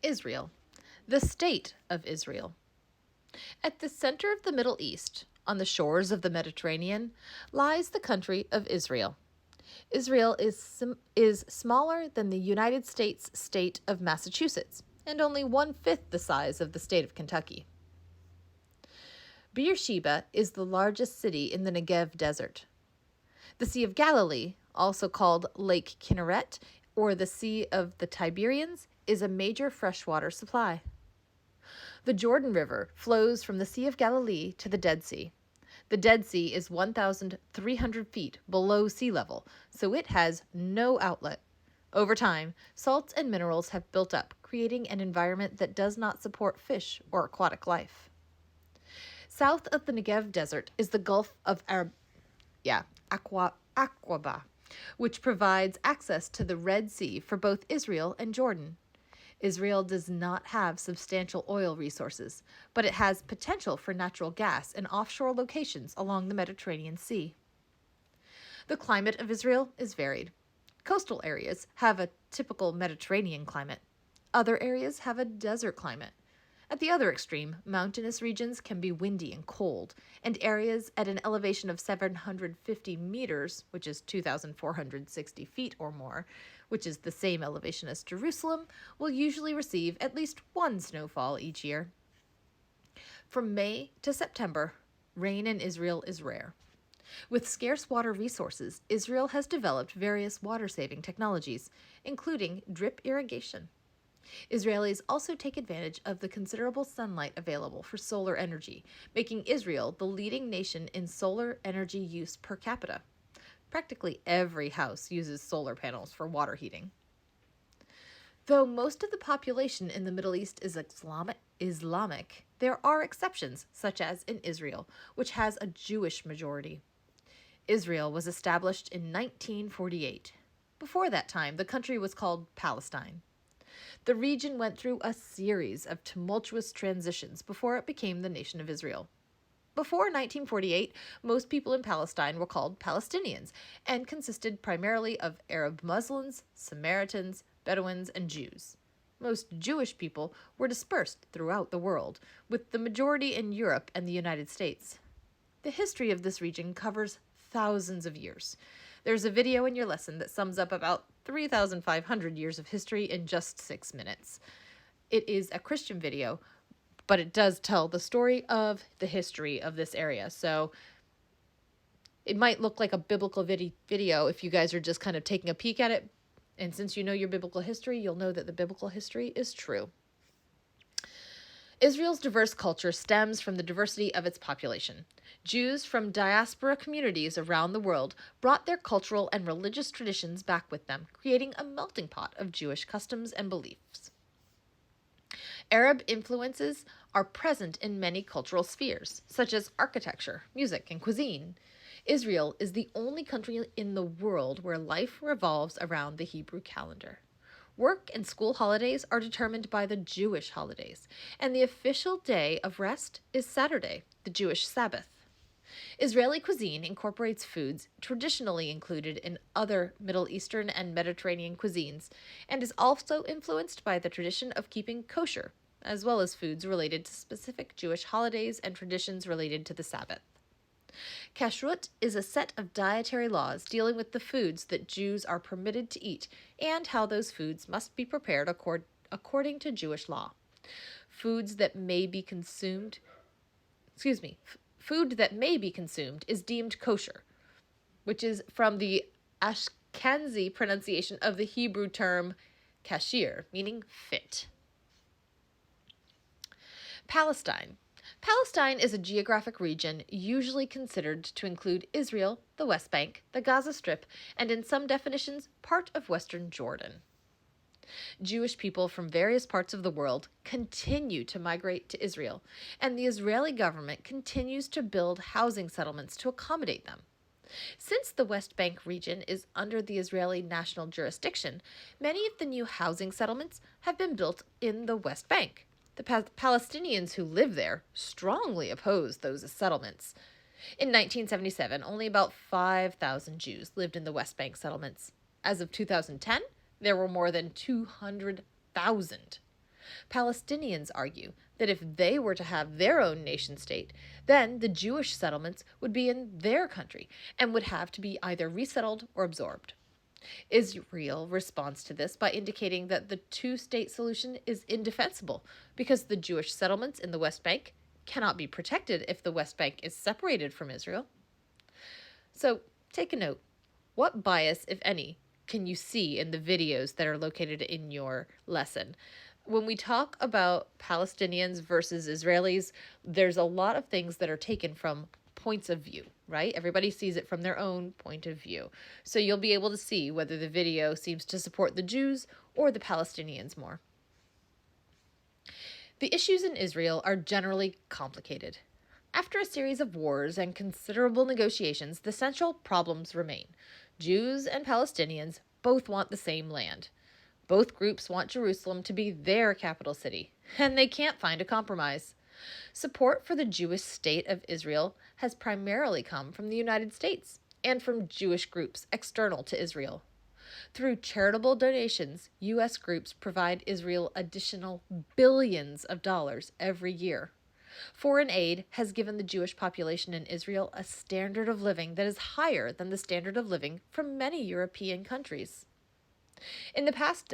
Israel, the State of Israel. At the center of the Middle East, on the shores of the Mediterranean, lies the country of Israel. Israel is smaller than the United States state of Massachusetts and only one-fifth the size of the state of Kentucky. Beersheba is the largest city in the Negev Desert. The Sea of Galilee, also called Lake Kinneret or the Sea of the Tiberians, is a major freshwater supply. The Jordan River flows from the Sea of Galilee to the Dead Sea. The Dead Sea is 1,300 feet below sea level, so it has no outlet. Over time, salts and minerals have built up, creating an environment that does not support fish or aquatic life. South of the Negev Desert is the Gulf of Aqaba, which provides access to the Red Sea for both Israel and Jordan. Israel does not have substantial oil resources, but it has potential for natural gas in offshore locations along the Mediterranean Sea. The climate of Israel is varied. Coastal areas have a typical Mediterranean climate. Other areas have a desert climate. At the other extreme, mountainous regions can be windy and cold, and areas at an elevation of 750 meters, which is 2,460 feet or more, which is the same elevation as Jerusalem, will usually receive at least one snowfall each year. From May to September, rain in Israel is rare. With scarce water resources, Israel has developed various water-saving technologies, including drip irrigation. Israelis also take advantage of the considerable sunlight available for solar energy, making Israel the leading nation in solar energy use per capita. Practically every house uses solar panels for water heating. Though most of the population in the Middle East is Islamic, there are exceptions, such as in Israel, which has a Jewish majority. Israel was established in 1948. Before that time, the country was called Palestine. The region went through a series of tumultuous transitions before it became the nation of Israel. Before 1948, most people in Palestine were called Palestinians and consisted primarily of Arab Muslims, Samaritans, Bedouins, and Jews. Most Jewish people were dispersed throughout the world, with the majority in Europe and the United States. The history of this region covers thousands of years. There's a video in your lesson that sums up about 3,500 years of history in just 6 minutes. It is a Christian video, but it does tell the story of the history of this area. So it might look like a biblical video if you guys are just kind of taking a peek at it. And since you know your biblical history, you'll know that the biblical history is true. Israel's diverse culture stems from the diversity of its population. Jews from diaspora communities around the world brought their cultural and religious traditions back with them, creating a melting pot of Jewish customs and beliefs. Arab influences are present in many cultural spheres, such as architecture, music, and cuisine. Israel is the only country in the world where life revolves around the Hebrew calendar. Work and school holidays are determined by the Jewish holidays, and the official day of rest is Saturday, the Jewish Sabbath. Israeli cuisine incorporates foods traditionally included in other Middle Eastern and Mediterranean cuisines, and is also influenced by the tradition of keeping kosher, as well as foods related to specific Jewish holidays and traditions related to the Sabbath. Kashrut is a set of dietary laws dealing with the foods that Jews are permitted to eat and how those foods must be prepared according to Jewish law. Food that may be consumed is deemed kosher, which is from the Ashkenazi pronunciation of the Hebrew term kashir, meaning fit. Palestine. Palestine is a geographic region usually considered to include Israel, the West Bank, the Gaza Strip, and in some definitions, part of western Jordan. Jewish people from various parts of the world continue to migrate to Israel, and the Israeli government continues to build housing settlements to accommodate them. Since the West Bank region is under the Israeli national jurisdiction, many of the new housing settlements have been built in the West Bank. The Palestinians who live there strongly oppose those settlements. In 1977, only about 5,000 Jews lived in the West Bank settlements. As of 2010, there were more than 200,000. Palestinians argue that if they were to have their own nation state, then the Jewish settlements would be in their country and would have to be either resettled or absorbed. Israel responds to this by indicating that the two-state solution is indefensible because the Jewish settlements in the West Bank cannot be protected if the West Bank is separated from Israel. So take a note. What bias, if any, can you see in the videos that are located in your lesson? When we talk about Palestinians versus Israelis, there's a lot of things that are taken from points of view, right? Everybody sees it from their own point of view. So you'll be able to see whether the video seems to support the Jews or the Palestinians more. The issues in Israel are generally complicated. After a series of wars and considerable negotiations, the central problems remain. Jews and Palestinians both want the same land. Both groups want Jerusalem to be their capital city, and they can't find a compromise. Support for the Jewish state of Israel has primarily come from the United States and from Jewish groups external to Israel. Through charitable donations, U.S. groups provide Israel additional billions of dollars every year. Foreign aid has given the Jewish population in Israel a standard of living that is higher than the standard of living from many European countries. In the past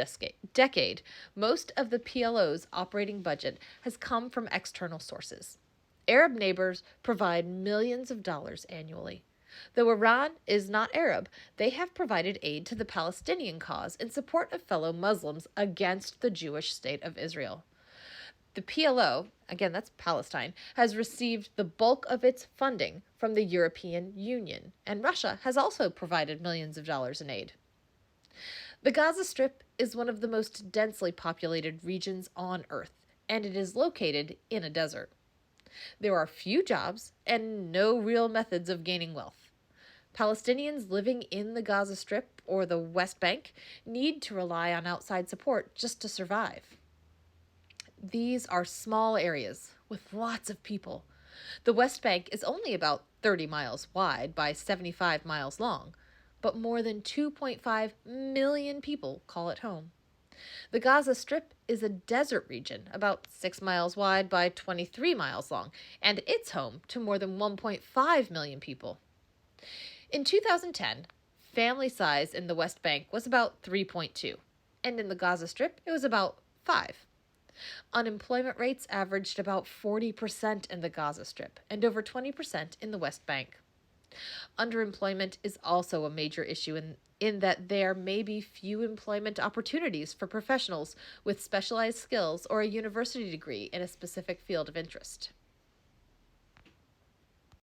decade, most of the PLO's operating budget has come from external sources. Arab neighbors provide millions of dollars annually. Though Iran is not Arab, they have provided aid to the Palestinian cause in support of fellow Muslims against the Jewish state of Israel. The PLO, again that's Palestine, has received the bulk of its funding from the European Union, and Russia has also provided millions of dollars in aid. The Gaza Strip is one of the most densely populated regions on Earth, and it is located in a desert. There are few jobs and no real methods of gaining wealth. Palestinians living in the Gaza Strip or the West Bank need to rely on outside support just to survive. These are small areas with lots of people. The West Bank is only about 30 miles wide by 75 miles long, but more than 2.5 million people call it home. The Gaza Strip is a desert region about 6 miles wide by 23 miles long, and it's home to more than 1.5 million people. In 2010, family size in the West Bank was about 3.2, and in the Gaza Strip it was about 5. Unemployment rates averaged about 40% in the Gaza Strip and over 20% in the West Bank. Underemployment is also a major issue in that there may be few employment opportunities for professionals with specialized skills or a university degree in a specific field of interest.